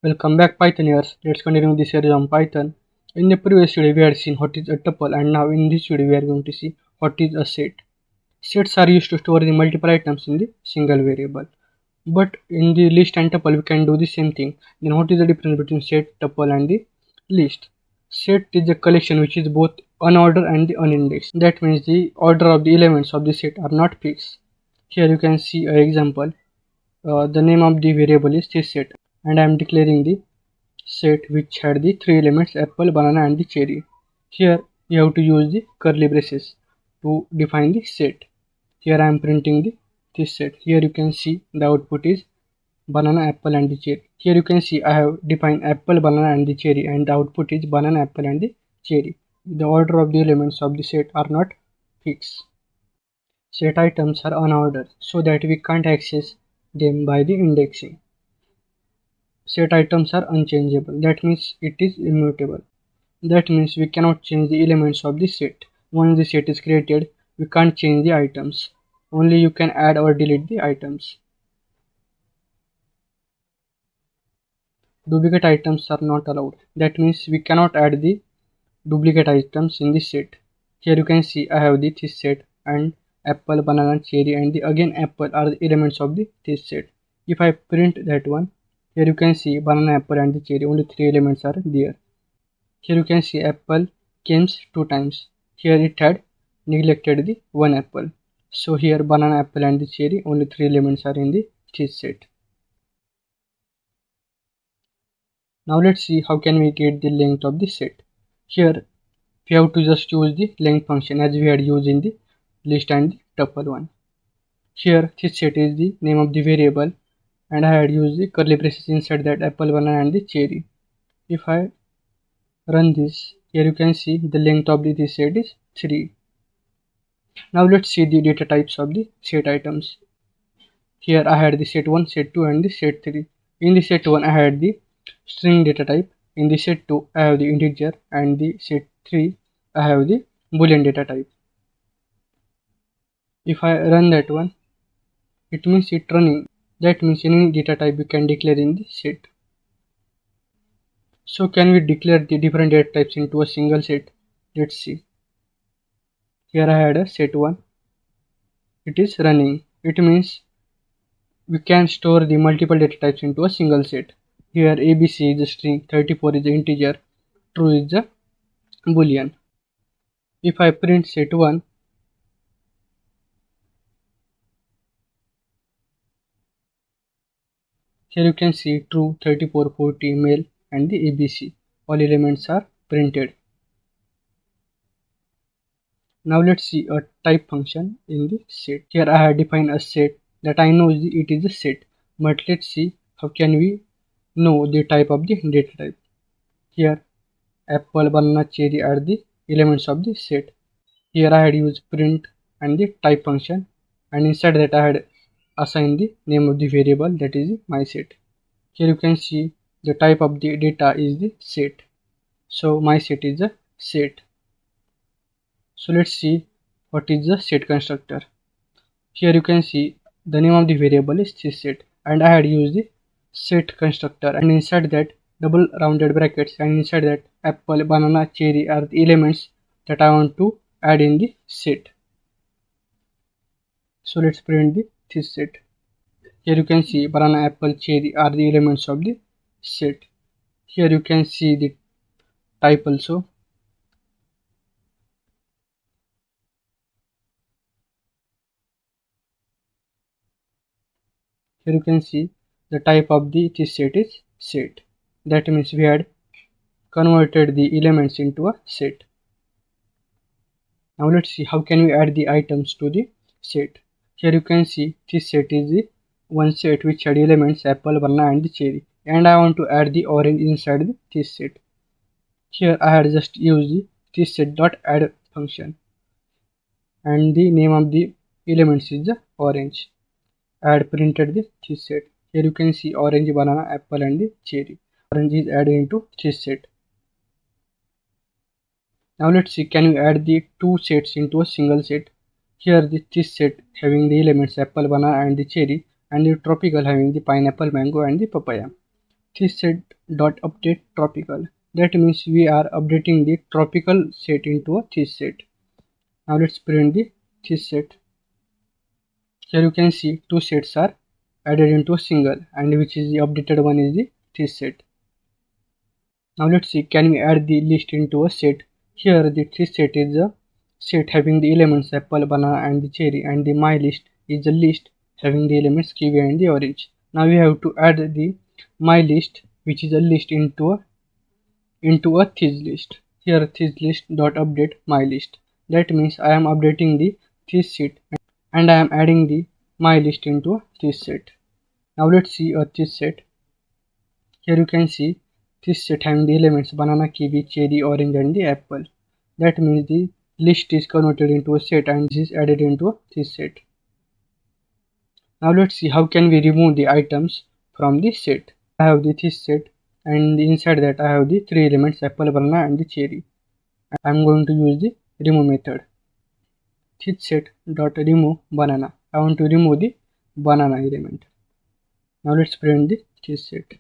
Welcome back Pythonians. Let's continue this series on Python. In the previous video we had seen what is a tuple, and now in this video we are going to see what is a set. Sets are used to store the multiple items in the single variable. But in the list and tuple we can do the same thing. Then what is the difference between set, tuple and the list? Set is a collection which is both unordered and the unindexed. That means the order of the elements of the set are not fixed. Here you can see an example. The name of the variable is this set, and I am declaring the set which had the three elements apple, banana and the cherry. Here you have to use the curly braces to define the set. Here I am printing this set. Here you can see the output is banana, apple and the cherry. Here you can see I have defined apple, banana and the cherry, and the output is banana, apple and the cherry. The order of the elements of the set are not fixed. Set items are unordered so that we can't access them by the indexing. Set items are unchangeable. That means it is immutable. That means we cannot change the elements of the set. Once the set is created, we can't change the items. Only you can add or delete the items. Duplicate items are not allowed. That means we cannot add the duplicate items in the set. Here you can see I have this set, and apple, banana, cherry and the again apple are the elements of this set. If I print that one, here you can see banana, apple and the cherry, only three elements are there. Here you can see apple comes two times. Here it had neglected the one apple. So here banana, apple and the cherry, only three elements are in this set. Now let's see how can we get the length of the set. Here we have to just use the length function as we had used in the list and the tuple one. Here this set is the name of the variable, and I had used the curly braces inside that apple, banana and the cherry. If I run this, here you can see the length of this set is 3. Now let's see the data types of the set items. Here I had the set 1, set 2 and the set 3. In the set 1 I had the string data type. In the set 2 I have the integer, and the set 3 I have the boolean data type. If I run that one, it means it running. That means any data type we can declare in the set. So can we declare the different data types into a single set? Let's see. Here I had a set 1. It is running. It means we can store the multiple data types into a single set. Here ABC is a string, 34 is the integer, true is the boolean. If I print set 1, here you can see true, 34, 40, male and the ABC. All elements are printed. Now let's see a type function in the set. Here I have defined a set that I know it is a set. But let's see how can we know the type of the data type. Here apple, banana, cherry are the elements of the set. Here I had used print and the type function, and inside that I had assigned the name of the variable, that is my set. Here you can see the type of the data is the set. So my set is a set. So let's see what is the set constructor. Here you can see the name of the variable is this set, and I had used the set constructor, and inside that double rounded brackets, and inside that apple, banana, cherry are the elements that I want to add in the set. So let's print this set. Here you can see banana, apple, cherry are the elements of the set. Here you can see the type also. Here you can see the type of this set is set. That means we had converted the elements into a set. Now let's see how can we add the items to the set. Here you can see this set is the one set which had elements apple, banana and the cherry, and I want to add the orange inside this set. Here I had just used this set dot add function, and the name of the elements is the orange. I had printed this set. Here you can see orange, banana, apple and the cherry. Orange is added into this set. Now let's see, can we add the two sets into a single set? Here this set having the elements apple, banana and the cherry, and the tropical having the pineapple, mango and the papaya. This set dot update tropical. That means we are updating the tropical set into a this set. Now let's print the this set. Here you can see two sets are added into a single, and which is the updated one is the this set. Now let's see, can we add the list into a set? Here the this set is a set having the elements apple, banana and the cherry, and the my list is a list having the elements kiwi and the orange. Now we have to add the my list, which is a list into a this list. Here this list dot update my list. That means I am updating the this set and I am adding the my list into a this set. Now let's see a this set. Here you can see this set having the elements banana, kiwi, cherry, orange and the apple. That means the list is converted into a set and this is added into this set. Now let's see how can we remove the items from the set. I have this set and inside that I have the three elements apple, banana and the cherry. I am going to use the remove method. This set dot remove banana. I want to remove the banana element. Now let's print the this set.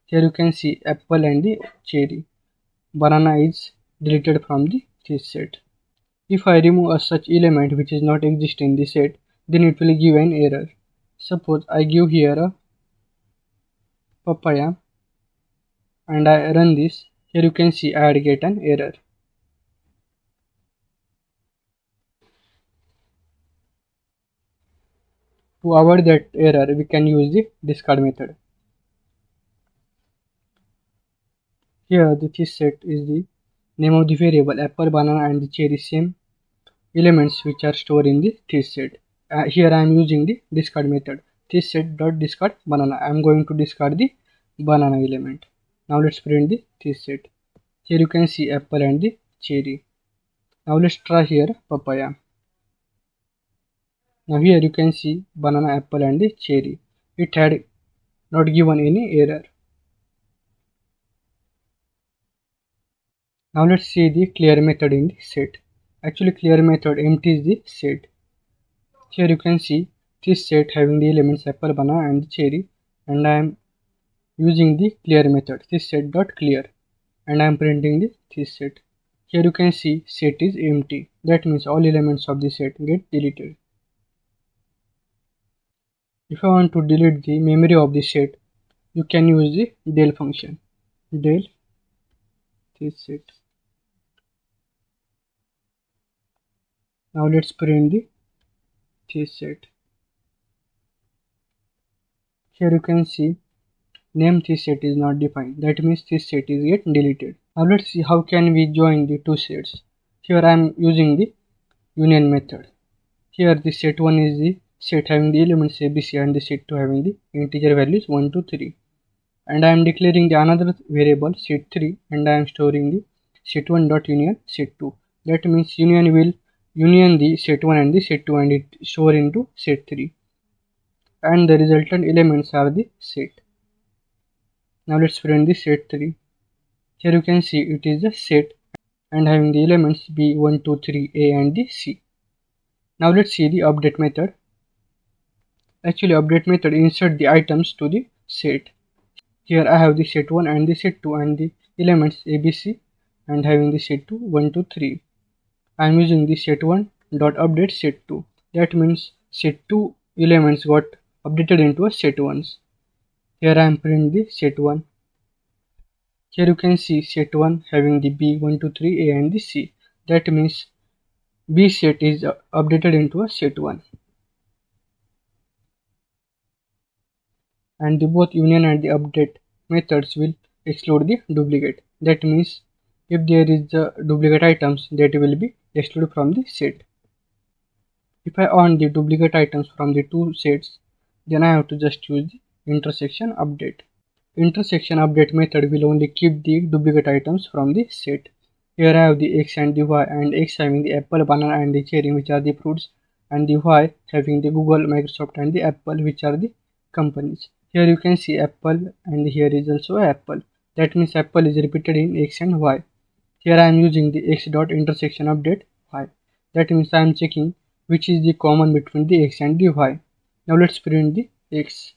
Here you can see apple and the cherry. Banana is deleted from the this set. If I remove a such element which is not exist in the set, then it will give an error. Suppose I give here a papaya and I run this. Here you can see I get an error. To avoid that error, we can use the discard method. Here this set is the name of the variable apple, banana and the cherry, same elements which are stored in the this set. Here I am using the discard method. This set dot discard banana. I am going to discard the banana element. Now let's print the this set. Here you can see apple and the cherry. Now let's try here papaya. Now here you can see banana, apple and the cherry. It had not given any error. Now let's see the clear method in the set. Actually clear method empties the set. Here you can see this set having the elements apple, banana and the cherry, and I am using the clear method. This set dot clear and I am printing this set. Here you can see set is empty. That means all elements of the set get deleted. If I want to delete the memory of the set, you can use the del function. Del this set. Now let's print this set. Here you can see name this set is not defined. That means this set is get deleted. Now let's see how can we join the two sets. Here I am using the union method. Here the set 1 is the set having the elements ABC and the set 2 having the integer values 1, 2, 3. And I am declaring the another variable set 3 and I am storing the set 1 dot union set 2. That means union will union the set 1 and the set 2 and it store into set 3. And the resultant elements are the set. Now let's print the set 3. Here you can see it is the set and having the elements B, 1, 2, 3, A and the C. Now let's see the update method. Actually update method insert the items to the set. Here I have the set 1 and the set 2 and the elements ABC and having the set 2, 1, 2, 3. I am using the set 1 dot update set 2. That means set 2 elements got updated into a set 1s. Here I am printing the set 1. Here you can see set 1 having the B, 1, 2, 3, A and the C. That means B set is updated into a set 1. And the both union and the update methods will exclude the duplicate. That means if there is the duplicate items, that will be excluded from the set. If I want the duplicate items from the two sets, then I have to just use the intersection update. Intersection update method will only keep the duplicate items from the set. Here I have the X and the Y, and X having the apple, banana and the cherry which are the fruits, and the Y having the Google, Microsoft and the Apple which are the companies. Here you can see apple and here is also apple. That means apple is repeated in X and Y. Here I am using the X dot intersection update Y. That means I am checking which is the common between the x and the y. Now let's print the x.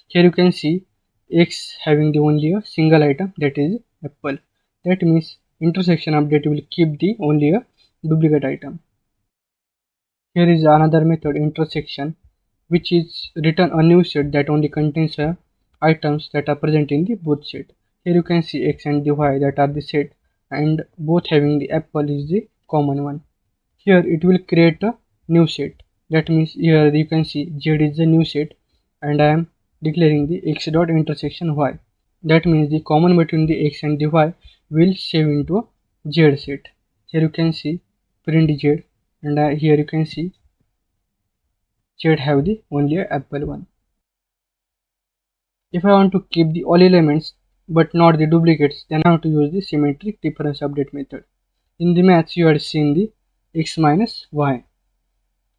Here you can see x having the only a single item, that is apple. That means intersection update will keep the only a duplicate item. Here is another method, intersection, which is return a new set that only contains items that are present in the both set. Here you can see x and the y that are the set, and both having the apple is the common one. Here it will create a new set. That means here you can see z is the new set, and I am declaring the x dot intersection y. That means the common between the x and the y will save into a z set. Here you can see print z, and here you can see z have the only apple one. If I want to keep the all elements but not the duplicates, then I have to use the symmetric difference update method. In the maths you had seen the x minus y.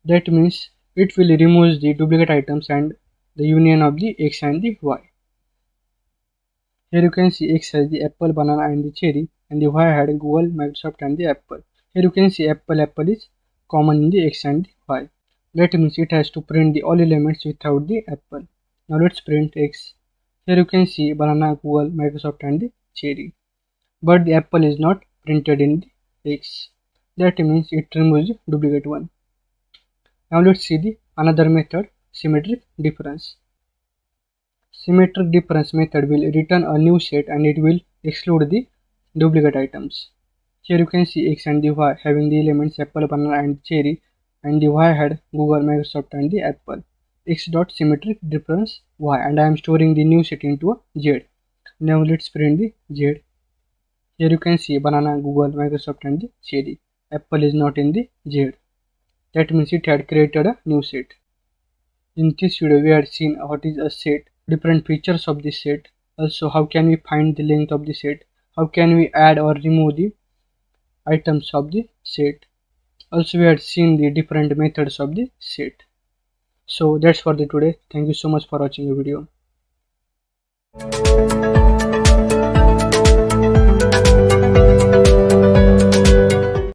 That means it will remove the duplicate items and the union of the x and the y. Here you can see x has the apple, banana and the cherry, and the y had Google, Microsoft and the apple. Here you can see apple is common in the x and the y. That means it has to print the all elements without the apple. Now let's print x. Here you can see banana, Google, Microsoft and the cherry. But the apple is not printed in the x. That means it removes the duplicate one. Now let's see the another method, symmetric difference. Symmetric difference method will return a new set and it will exclude the duplicate items. Here you can see x and the y having the elements apple, banana and cherry, and the y had Google, Microsoft and the apple. X dot symmetric difference y, and I am storing the new set into a z. Now let's print the z. Here you can see banana, Google, Microsoft and the cherry. Apple is not in the z. That means it had created a new set. In this video we had seen what is a set, different features of the set, also how can we find the length of the set, how can we add or remove the items of the set. Also we had seen the different methods of the set. So that's for the today. Thank you so much for watching the video.